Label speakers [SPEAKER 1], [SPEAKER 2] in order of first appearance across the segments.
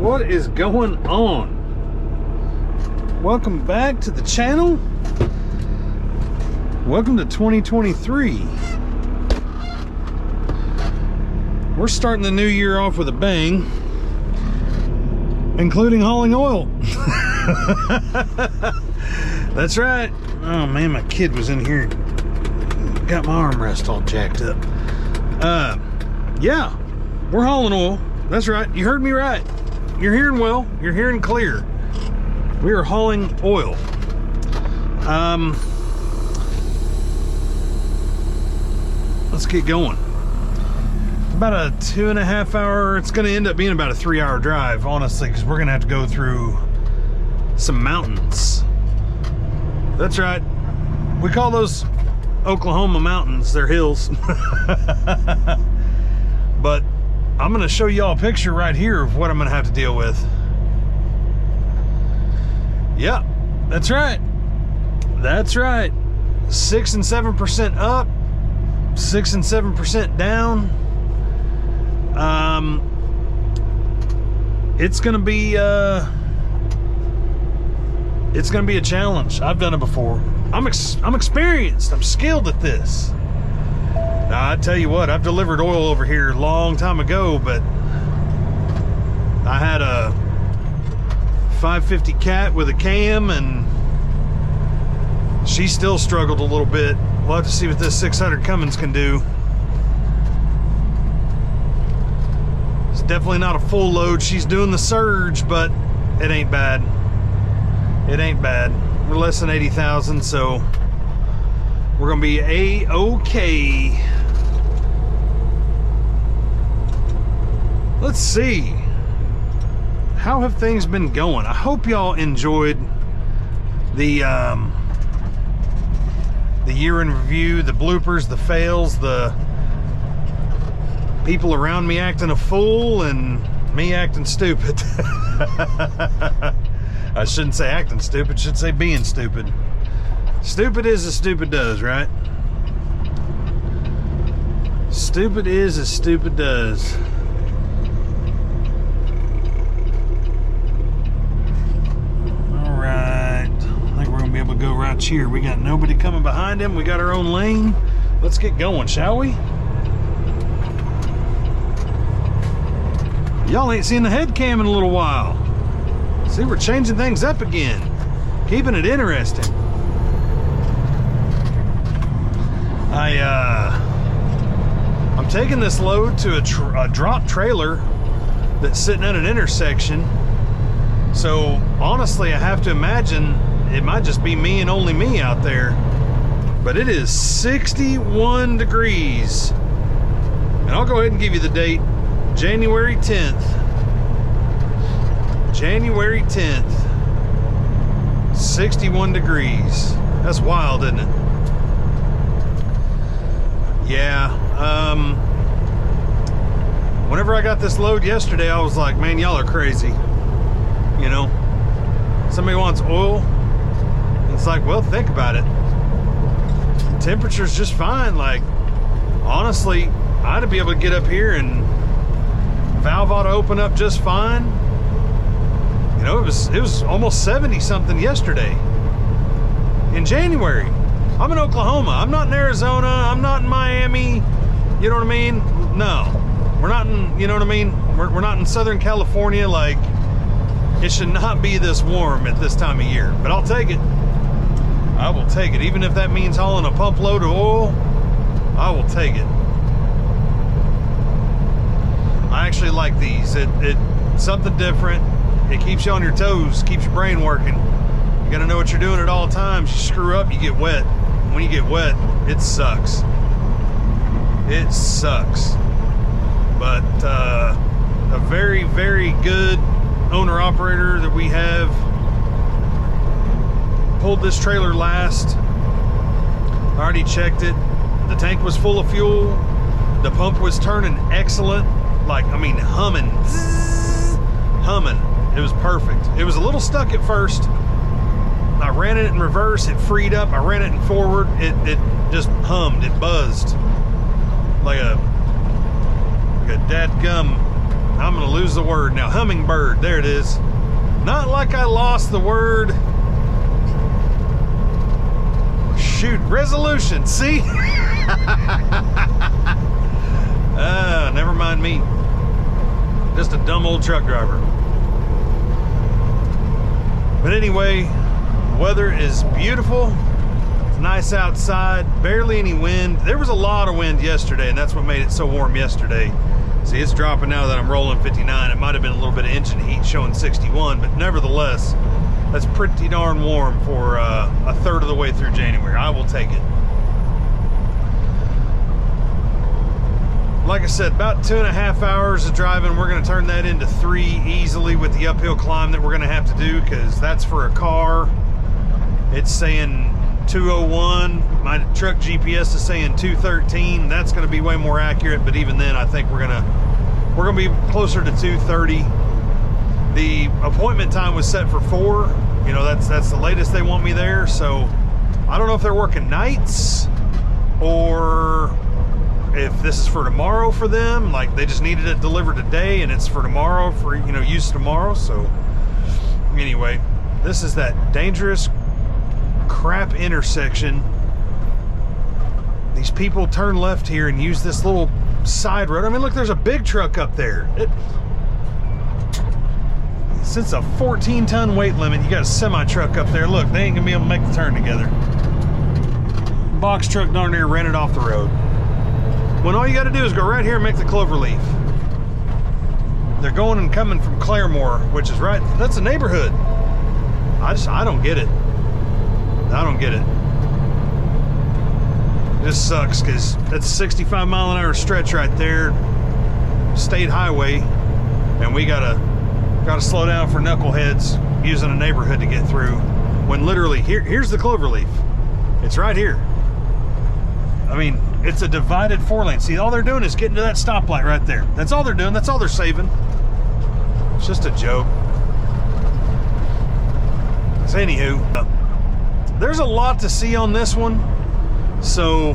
[SPEAKER 1] What is going on? Welcome back to the channel. Welcome to 2023. We're starting the new year off with a bang, including hauling oil. That's right. Oh man, my kid was in here, got my armrest all jacked up. Yeah, we're hauling oil. That's right, you heard me right. You're hearing well, you're hearing clear. We are hauling oil. Let's get going. About a 2.5 hour, it's gonna end up being about a 3-hour drive, honestly, because we're gonna have to go through some mountains. That's right, we call those Oklahoma mountains. They're hills. But I'm gonna show y'all a picture right here of what I'm gonna have to deal with. Yeah, that's right. That's right. 6 and 7% up, 6 and 7% down. It's gonna be a challenge. I've done it before. I'm experienced. I'm skilled at this. Now, I tell you what, I've delivered oil over here a long time ago, but I had a 550 cat with a cam, and she still struggled a little bit. We'll have to see what this 600 Cummins can do. It's definitely not a full load. She's doing the surge, but it ain't bad. It ain't bad. We're less than 80,000, so we're gonna be A-okay. Let's see. How have things been going? I hope y'all enjoyed the year in review, the bloopers, the fails, the people around me acting a fool and me acting stupid. I shouldn't say acting stupid, I should say being stupid. Stupid is as stupid does, right? Stupid is as stupid does. Alright, I think we're gonna be able to go right here. We got nobody coming behind him. We got our own lane. Let's get going, shall we? Y'all ain't seen the head cam in a little while. See, we're changing things up again, keeping it interesting. I'm taking this load to a drop trailer that's sitting at an intersection. So honestly, I have to imagine it might just be me and only me out there. But it is 61 degrees. And I'll go ahead and give you the date, January 10th. January 10th, 61 degrees. That's wild, isn't it? Yeah, whenever I got this load yesterday, I was like, man, y'all are crazy. You know, somebody wants oil. It's like, well, think about it. The temperature's just fine. Like, honestly, I'd be able to get up here and valve ought to open up just fine. You know, it was almost 70 something yesterday in January. I'm in Oklahoma. I'm not in Arizona. I'm not in Miami. You know what I mean? No, we're not in, you know what I mean? We're not in Southern California. Like, it should not be this warm at this time of year, but I'll take it. I will take it. Even if that means hauling a pump load of oil, I will take it. I actually like these. It's something different. It keeps you on your toes, keeps your brain working. You gotta know what you're doing at all times. You screw up, you get wet. When you get wet, it sucks. It sucks. But a very, very good owner-operator that we have pulled this trailer last. I already checked it. The tank was full of fuel. The pump was turning excellent. Like, I mean, humming. Zzz, humming. It was perfect. It was a little stuck at first. I ran it in reverse, it freed up. I ran it in forward, it just hummed, it buzzed like a dadgum I'm gonna lose the word now. Hummingbird, there it is. Not like I lost the word. Shoot, resolution, see? Never mind me. Just a dumb old truck driver. But anyway, weather is beautiful. It's nice outside, barely any wind. There was a lot of wind yesterday, and that's what made it so warm yesterday. See, it's dropping now that I'm rolling 59. It might have been a little bit of engine heat showing 61, but nevertheless, that's pretty darn warm for a third of the way through January. I will take it. Like I said, about 2.5 hours of driving. We're going to turn that into 3 easily with the uphill climb that we're going to have to do, because that's for a car. It's saying 201. My truck GPS is saying 213. That's going to be way more accurate, but even then, I think we're gonna be closer to 230. The appointment time was set for 4. You know, that's the latest they want me there. So I don't know if they're working nights or if this is for tomorrow for them. Like, they just needed it delivered today and it's for tomorrow for, you know, use tomorrow. So anyway, this is that dangerous crap intersection. These people turn left here and use this little side road. I mean, look, there's a big truck up there. Since a 14-ton weight limit, you got a semi-truck up there. Look, they ain't gonna be able to make the turn together. Box truck darn near ran it off the road. When all you got to do is go right here and make the cloverleaf. They're going and coming from Claremore, which is right. That's a neighborhood. I don't get it. I don't get it. It just sucks because that's a 65-mile-an-hour stretch right there, state highway, and we gotta slow down for knuckleheads using a neighborhood to get through. When literally here's the cloverleaf. It's right here. I mean, it's a divided 4-lane. See, all they're doing is getting to that stoplight right there. That's all they're doing. That's all they're saving. It's just a joke. So anywho, there's a lot to see on this one. So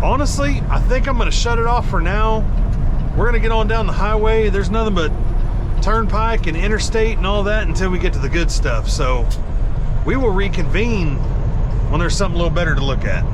[SPEAKER 1] honestly, I think I'm going to shut it off for now. We're going to get on down the highway. There's nothing but turnpike and interstate and all that until we get to the good stuff. So we will reconvene when there's something a little better to look at.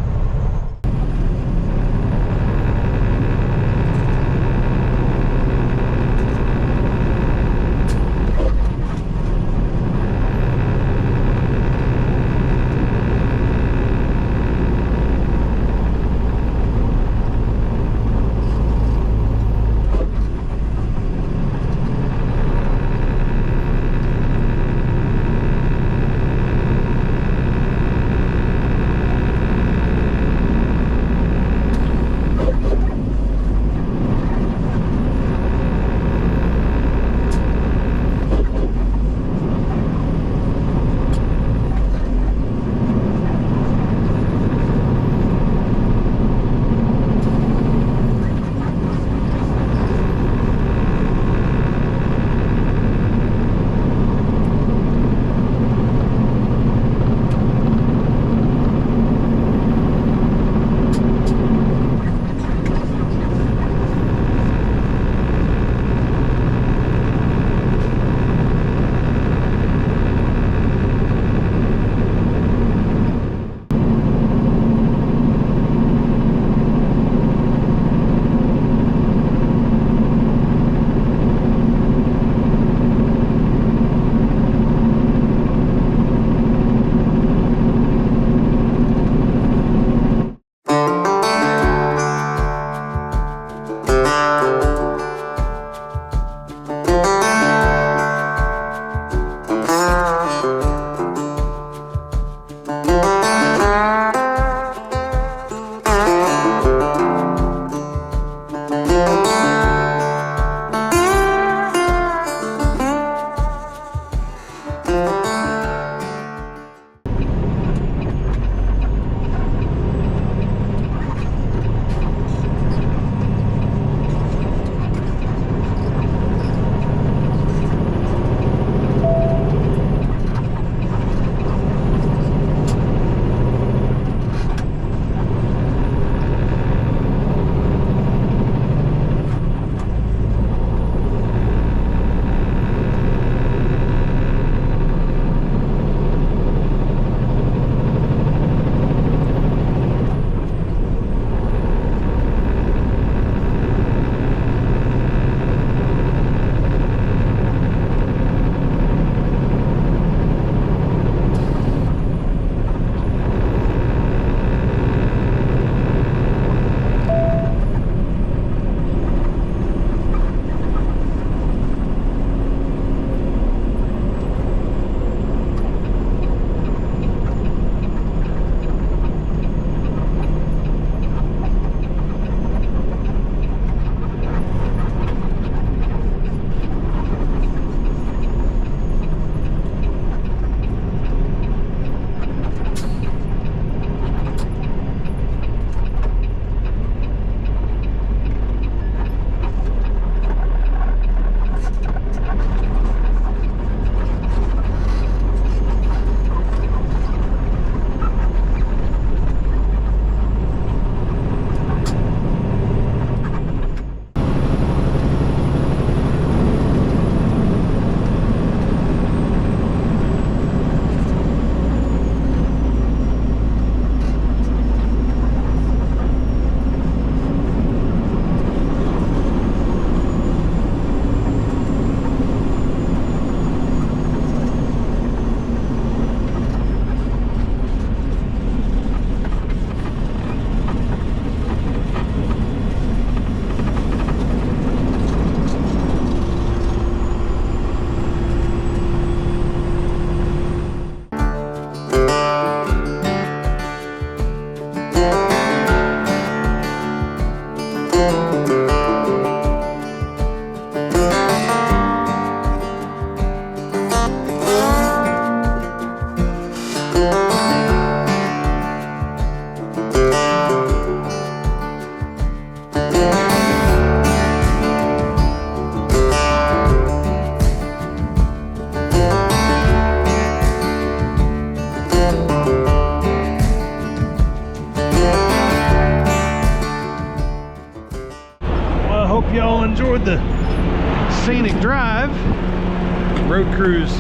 [SPEAKER 1] road crews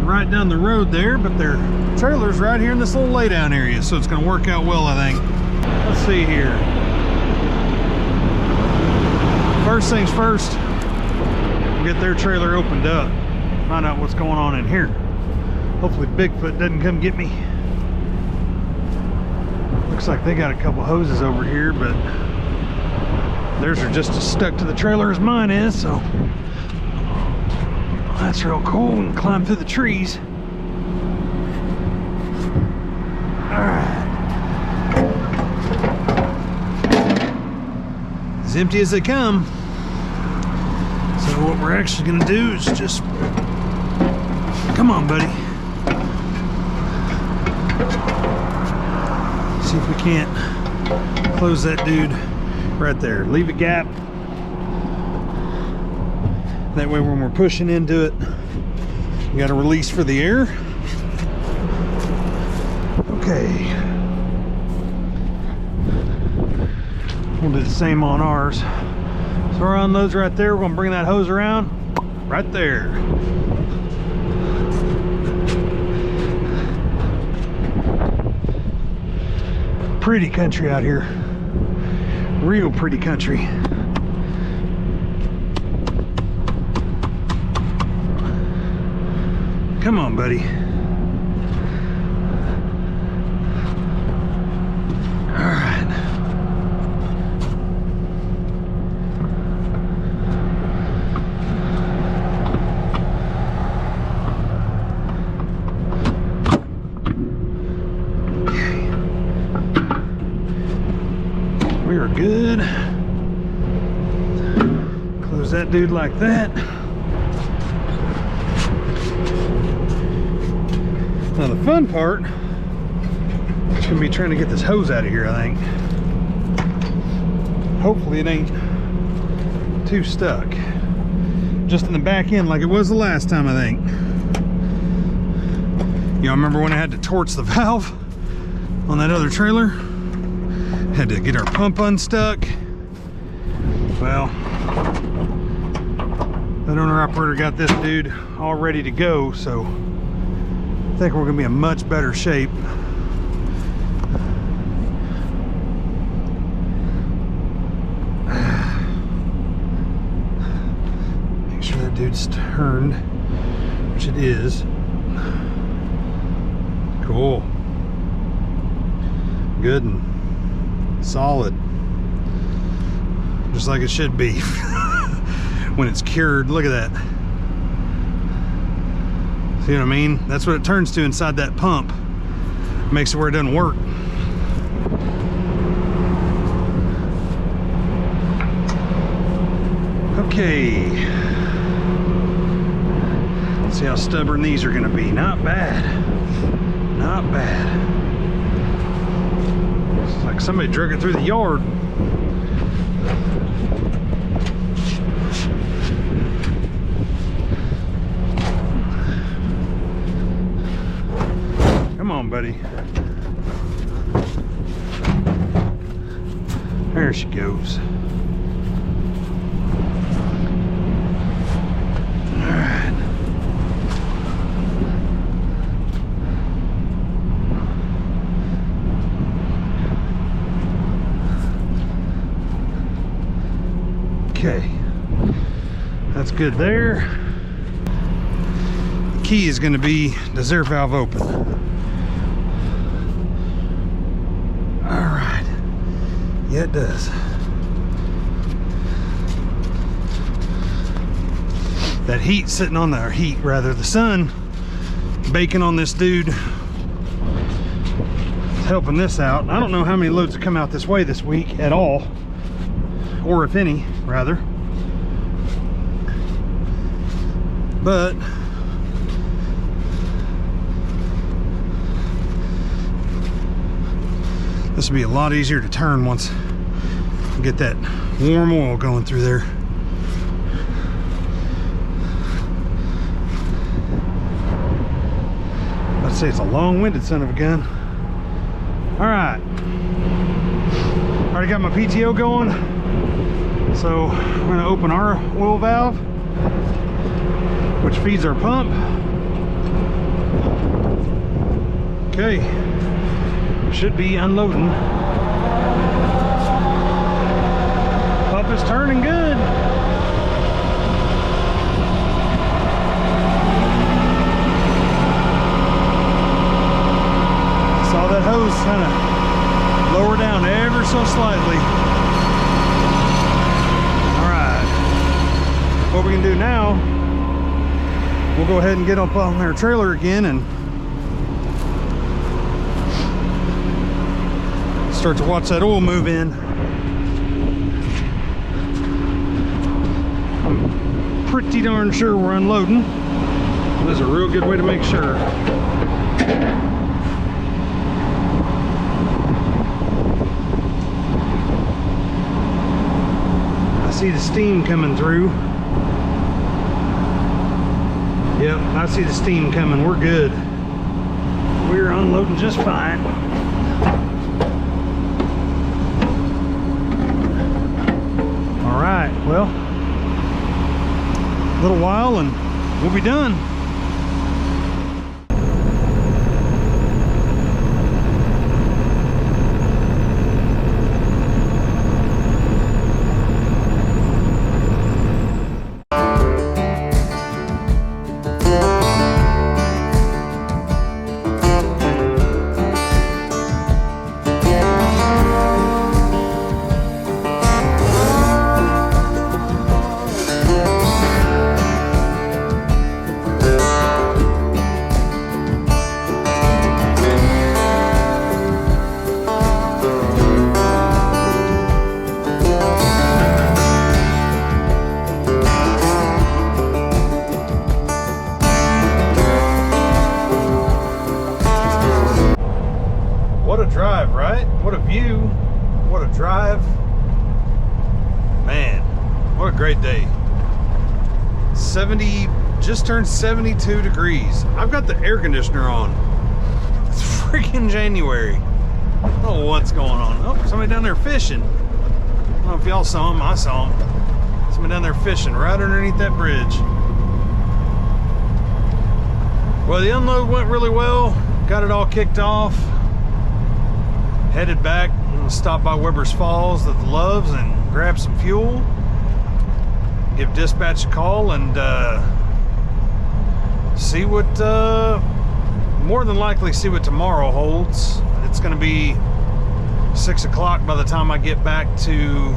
[SPEAKER 1] right down the road there, but their trailer's right here in this little laydown area, so it's going to work out well, I think. Let's see here. First things first, we'll get their trailer opened up, find out what's going on in here. Hopefully Bigfoot doesn't come get me. Looks like they got a couple hoses over here, but theirs are just as stuck to the trailer as mine is, so that's real cool. We can climb through the trees. Alright. As empty as they come. So what we're actually gonna do is just, come on, buddy. See if we can't close that dude right there. Leave a gap. That way when we're pushing into it, we got a release for the air. Okay. We'll do the same on ours. So our unloads right there. We're gonna bring that hose around right there. Pretty country out here. Real pretty country. Come on, buddy. All right. Okay. We are good. Close that dude like that. Now the fun part is gonna be trying to get this hose out of here, I think. Hopefully it ain't too stuck. Just in the back end like it was the last time, I think. You know, remember when I had to torch the valve on that other trailer? Had to get our pump unstuck. Well, that owner-operator got this dude all ready to go, so I think we're gonna be in much better shape. Make sure that dude's turned, which it is. Cool. Good and solid. Just like it should be when it's cured. Look at that. See what I mean? That's what it turns to inside that pump. Makes it where it doesn't work. Okay. Let's see how stubborn these are gonna be. Not bad. Not bad. It's like somebody drug it through the yard. Come on, buddy. There she goes. All right. Okay. That's good there. The key is going to be does air valve open? Yeah, it does. That heat sitting on there, the sun baking on this dude, helping this out. I don't know how many loads have come out this way this week at all, or if any, rather. But this will be a lot easier to turn once we get that warm oil going through there. Let's say it's a long-winded son of a gun. All right, already got my PTO going, so we're gonna open our oil valve. which feeds our pump. Okay, should be unloading. Pump is turning good. Saw that hose kind of lower down ever so slightly. All right, what we can do now, we'll go ahead and get up on our trailer again and start to watch that oil move in. I'm pretty darn sure we're unloading. This is a real good way to make sure. I see the steam coming through. Yep, I see the steam coming. We're good. We're unloading just fine. All right, well, a little while and we'll be done. What a drive, right? What a view. What a drive. Man, what a great day. 70, just turned 72 degrees. I've got the air conditioner on. It's freaking January. I don't know what's going on. Oh, somebody down there fishing. I don't know if y'all saw him. I saw him. Somebody down there fishing right underneath that bridge. Well, the unload went really well. Got it all kicked off. Headed back. I'm gonna stop by Weber's Falls at the Loves and grab some fuel. Give dispatch a call and see what, more than likely see what tomorrow holds. It's gonna be 6 o'clock by the time I get back to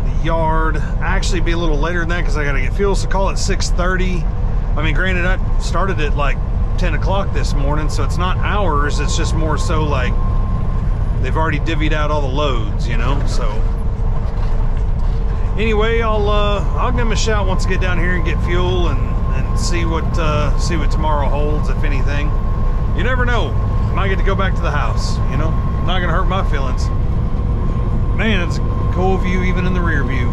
[SPEAKER 1] the yard. Actually be a little later than that because I gotta get fuel, so call it 6:30. I mean, granted, I started at like 10 o'clock this morning, so it's not hours, it's just more so like they've already divvied out all the loads, you know. So anyway, I'll give them a shout once I get down here and get fuel and see what tomorrow holds, if anything. You never know, I might get to go back to the house, you know. Not gonna hurt my feelings. Man, it's a cool view even in the rear view.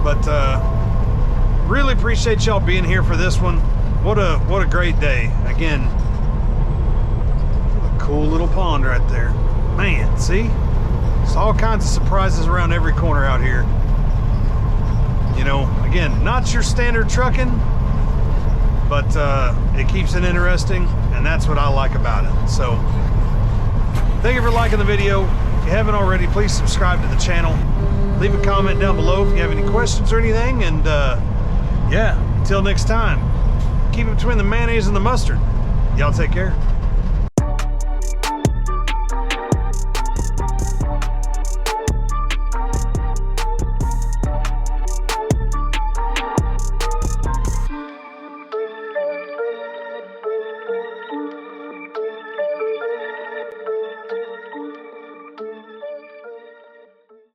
[SPEAKER 1] But really appreciate y'all being here for this one. What a great day. Again, a cool little pond right there. Man, see? There's all kinds of surprises around every corner out here. You know, again, not your standard trucking, but it keeps it interesting, and that's what I like about it. So, thank you for liking the video. If you haven't already, please subscribe to the channel. Leave a comment down below if you have any questions or anything, and yeah, until next time. Keep it between the mayonnaise and the mustard. Y'all take care.